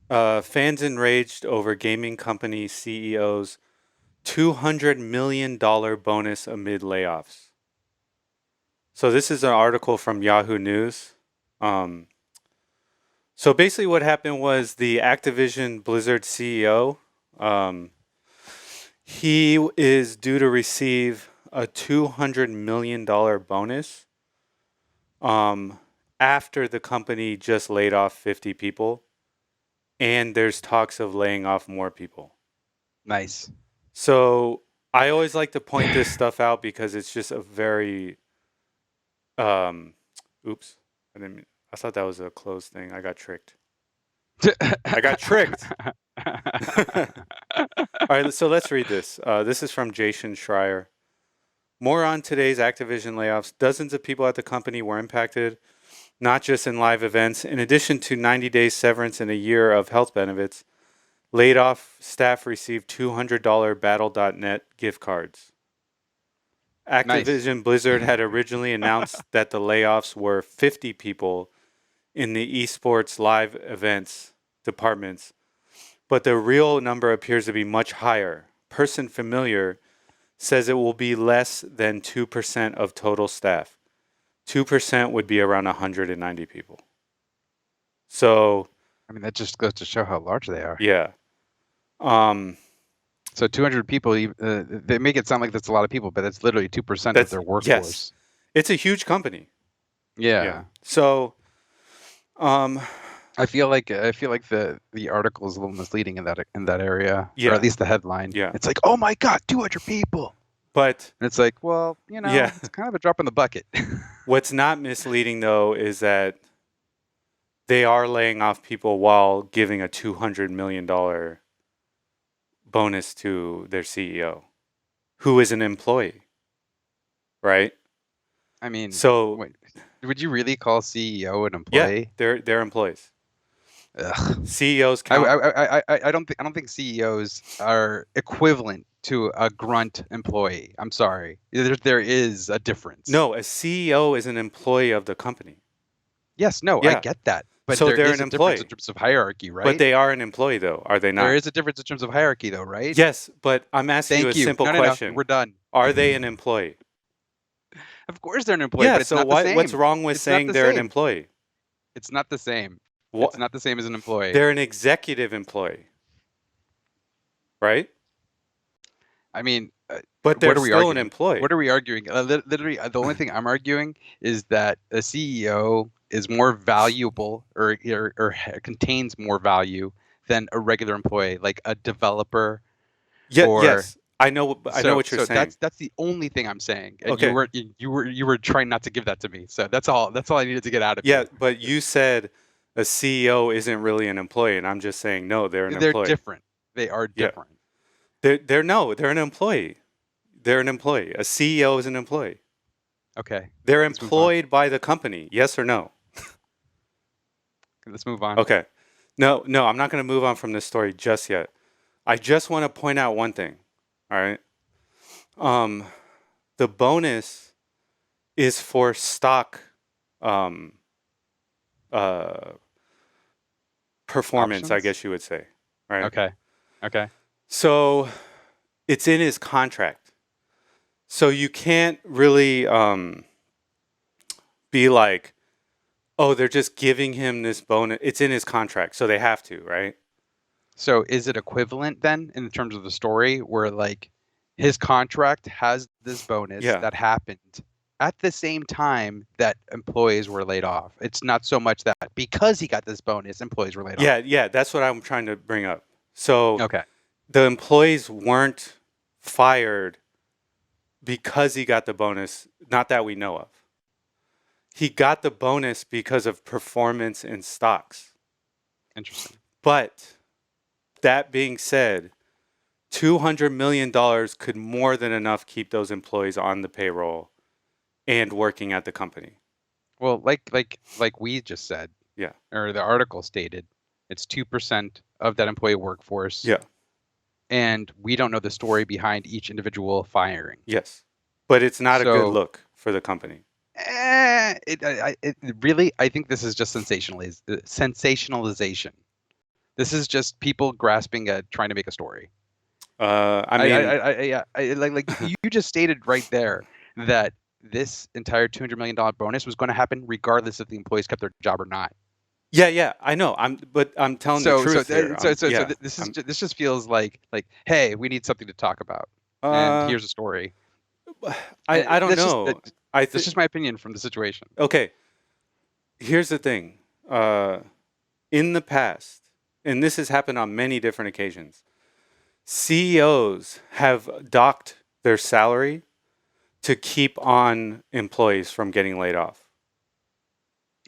Fans enraged over gaming company CEO's $200 million bonus amid layoffs. So this is an article from Yahoo News. Um, so basically, what happened was the Activision Blizzard CEO, um, he is due to receive a $200 million bonus um, after the company just laid off 50 people, and there's talks of laying off more people. Nice. So I always like to point this stuff out because it's just a very um oops. I thought that was a closed thing. I got tricked. I got tricked. All right, so let's read this. This is from Jason Schreier. More on today's Activision layoffs. Dozens of people at the company were impacted, not just in live events. In addition to 90 days severance and a year of health benefits, laid off staff received $200 Battle.net gift cards. Nice. Activision Blizzard had originally announced that the layoffs were 50 people in the esports live events departments, but the real number appears to be much higher. Person familiar says it will be less than 2% of total staff. 2% would be around 190 people. So, I mean, that just goes to show how large they are. yeah. Um, So 200 people, they make it sound like that's a lot of people, but that's literally 2% of that's, their yes, workforce. it's a huge company. Yeah. Yeah. So, um, I feel like the article is a little misleading in that area, or yeah, at least the headline. yeah. It's like, oh my God, 200 people. But And it's like, well, yeah, it's kind of a drop in the bucket. what's not misleading though is that they are laying off people while giving a $200 million bonus to their CEO, who is an employee, right? I mean, So wait, would you really call CEO an yeah, employee? they're employees. Ugh. CEOs count. I don't think CEOs are equivalent to a grunt employee. I'm sorry. There is a difference. No, a CEO is an employee of the company. Yes, no, I Yeah, get that. But so there they're is an a difference in employee, terms of hierarchy, but right? they are an employee though, are they There not? is a difference in terms of hierarchy, though, right? Yes, but I'm asking you a Thank you. simple No. question: We're done. are they an employee? Of course they're an employee, Yeah. but it's So not the what's same. wrong with It's not saying the they're an same. employee? It's not the same. It's What? not the same as an employee. They're an executive employee, right? I mean, But they're what are we still an arguing? employee. What are we arguing? Literally, the only thing I'm arguing is that a CEO is more valuable or contains more value than a regular employee, like a developer Yeah. or Yes. I know. I know what you're so saying. that's the only thing I'm saying. And Okay. you were trying not to give that to me. So that's all I needed to get out of Yeah, you. but you said a CEO isn't really an employee, and I'm just saying no, they're an They're employee. different. They are Yeah. different. They're no, they're an employee. They're an employee. A CEO is an employee. Okay, They're let's move on. employed by the company. Yes or no? Let's move on. Okay. No, no, I'm not going to move on from this story just yet. I just want to point out one thing. All right. Um, the bonus is for stock um, uh, performance, I Options? guess you would say. Right. Okay. Okay. So it's in his contract. So you can't really be like, oh, they're just giving him this bonus. It's in his contract, so they have to, right? So is it equivalent then in terms of the story where like his contract has this bonus Yeah. that happened at the same time that employees were laid off? It's not so much that because he got this bonus, employees were laid off. Yeah, yeah, that's what I'm trying to bring up. So Okay. the employees weren't fired because he got the bonus, not that we know of. He got the bonus because of performance in stocks. Interesting. But that being said, $200 million could more than enough keep those employees on the payroll and working at the company. Well, like we just said, Yeah. or the article stated, it's 2% of that employee workforce. Yeah. And we don't know the story behind each individual firing. Yes. But it's not a good So, look for the company. it really, I think this is just sensationalization. This is just people grasping at trying to make a story. I mean, Yeah, like you just stated right there that this entire $200 million bonus was going to happen regardless if the employees kept their job or not. yeah, I know. But I'm telling the truth here. I'm, This just feels like, hey, we need something to talk about, and uh, here's a story. I don't That's just know. I that's think just my opinion from the situation. okay. Here's the thing. In the past, and this has happened on many different occasions, CEOs have docked their salary to keep on employees from getting laid off.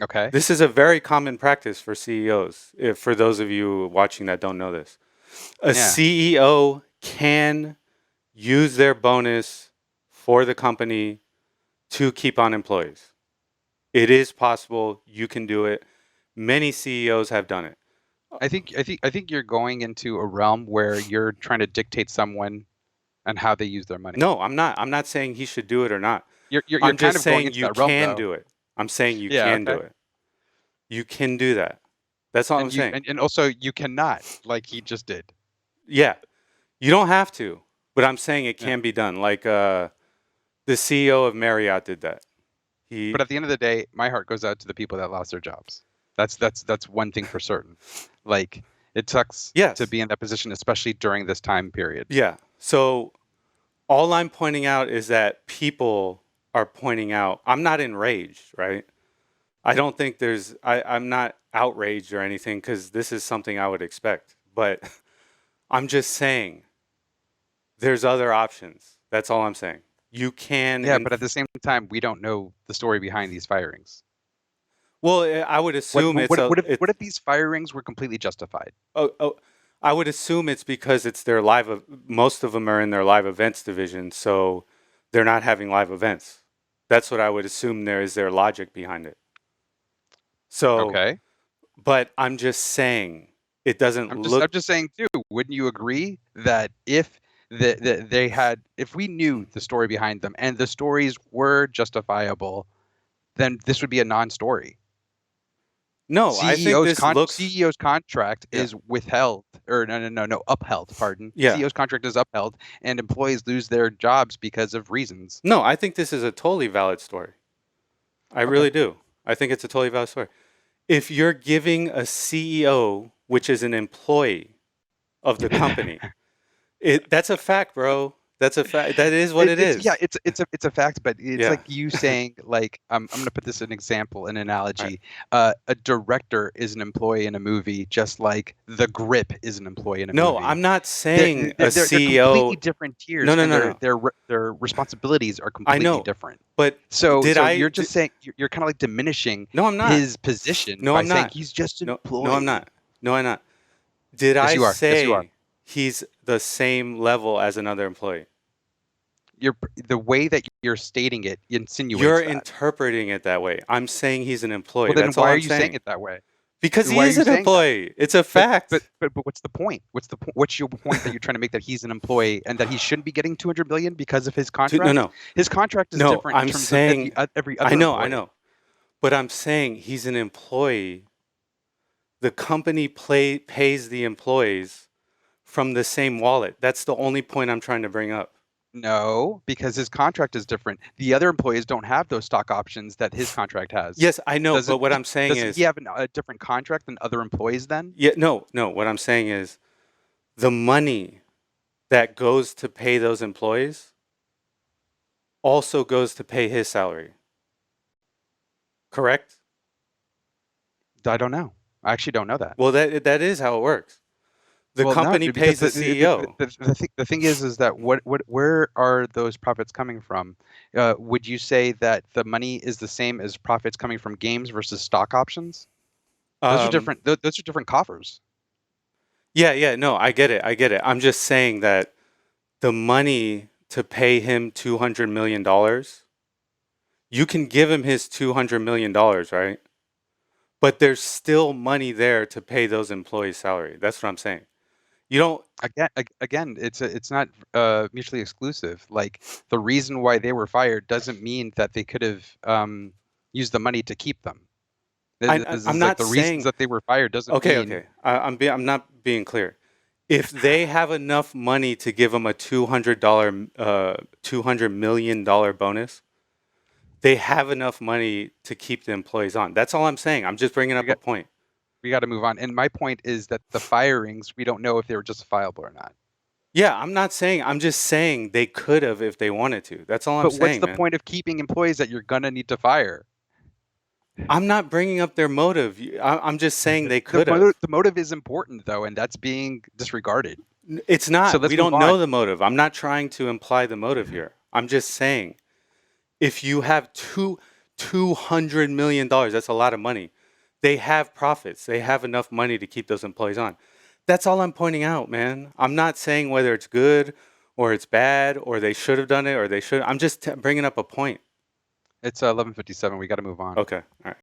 Okay. This is a very common practice for CEOs. If for those of you watching that don't know this, a Yeah. CEO can use their bonus for the company to keep on employees. It is possible. You can do it. Many CEOs have done it. I think you're going into a realm where you're trying to dictate someone and how they use their money. No, I'm not. I'm not saying he should do it or not. You're I'm kind just of going saying into you that realm can though. do it. I'm saying you Yeah. can do Okay. it. You can do that. That's all I'm And you saying. and also you cannot, like he just did. Yeah, you don't have to, but I'm saying it Yeah. can be done. Like the CEO of Marriott did that. But He at the end of the day, my heart goes out to the people that lost their jobs. That's one thing for certain. Like it sucks to yes, be in that position, especially during this time period. yeah. So all I'm pointing out is that people are pointing out. I'm not enraged, right? I don't think there's. I'm not outraged or anything because this is something I would expect. But I'm just saying there's other options. That's all I'm saying. You can. Yeah, but at the same time, we don't know the story behind these firings. Well, I would What assume it's what a. what if It's. what if these firings were completely justified? Oh, I would assume it's because it's their live. Most of them are in their live events division, so they're not having live events. That's what I would assume. There is their logic behind it. So, Okay. but I'm just saying it doesn't I'm look. just saying too, wouldn't you agree that if they had if we knew the story behind them and the stories were justifiable, then this would be a non-story. No, I think this looks. CEO's contract Yeah. is withheld or no upheld, pardon. Yeah. CEO's contract is upheld and employees lose their jobs because of reasons. No, I think this is a totally valid story. I Okay. really do. I think it's a totally valid story. If you're giving a CEO, which is an employee of the company, that's a fact, bro. That's a fact. That is what it Yeah, is. it's a fact, but it's Yeah. like you saying like I'm gonna put this an example, an All right. analogy. A director is an employee in a movie, just like the grip is an employee in a No, movie. I'm not saying a They're completely CEO. different No, tiers, no, and no, no. their responsibilities are I completely know, different. but did So I? you're just saying you're kind of like diminishing No, I'm not. his position No, by I'm saying not. he's just an No, no, I'm employee. not. No, I'm not. Did Yes, I you are. Yes, you are. say he's the same level as another employee? The way that you're stating it You're insinuates that. interpreting it that way. I'm saying he's an employee. Well, then That's all why are I'm you saying saying. it that way? Because he Why are is you an saying that? employee. It's a But but fact. but but what's the point? What's your point that you're trying to make that he's an employee and that he shouldn't be getting 200 million because of his No, contract? no, His contract is no. different in I'm terms of saying, every I other know, I employee. know. But I'm saying he's an employee. The company pays the employees from the same wallet. That's the only point I'm trying to bring up. No, because his contract is different. The other employees don't have those stock options that his contract has. Yes, I know. But what I'm saying Doesn't he is, have a different contract than other employees then? yeah, no, no. What I'm saying is the money that goes to pay those employees also goes to pay his salary. Correct? I don't know. I actually don't know that. Well, that is how it works. The Well, no, company because pays the CEO. the thing is that where are those profits coming from? Would you say that the money is the same as profits coming from games versus stock options? Those are Um, different. Those are different coffers. yeah, yeah, no, I get it. I get it. I'm just saying that the money to pay him $200 million, you can give him his $200 million, right? But there's still money there to pay those employees' salary. That's what I'm saying. You don't. Again, it's not mutually exclusive. Like the reason why they were fired doesn't mean that they could have used the money to keep them. This I'm is like not the reasons saying. that they were fired doesn't Okay, mean okay. I'm not being clear. If they have enough money to give them a $200 million bonus, they have enough money to keep the employees on. That's all I'm saying. I'm just bringing we up a got point. we got to move on. And my point is that the firings, we don't know if they were justifiable or not. Yeah, I'm not saying. I'm just saying they could have if they wanted to. That's all I'm But what's saying, the man. point of keeping employees that you're gonna need to fire? I'm not bringing up their motive. I'm just saying they The could have. motive is important though, and that's being disregarded. It's So not. We let's move don't on. know the motive. I'm not trying to imply the motive here. I'm just saying if you have $200 million, that's a lot of money. They have profits. They have enough money to keep those employees on. That's all I'm pointing out, man. I'm not saying whether it's good or it's bad or they should have done it or they should. I'm just bringing up a point. It's 11:57. We got to move on. Okay. All right.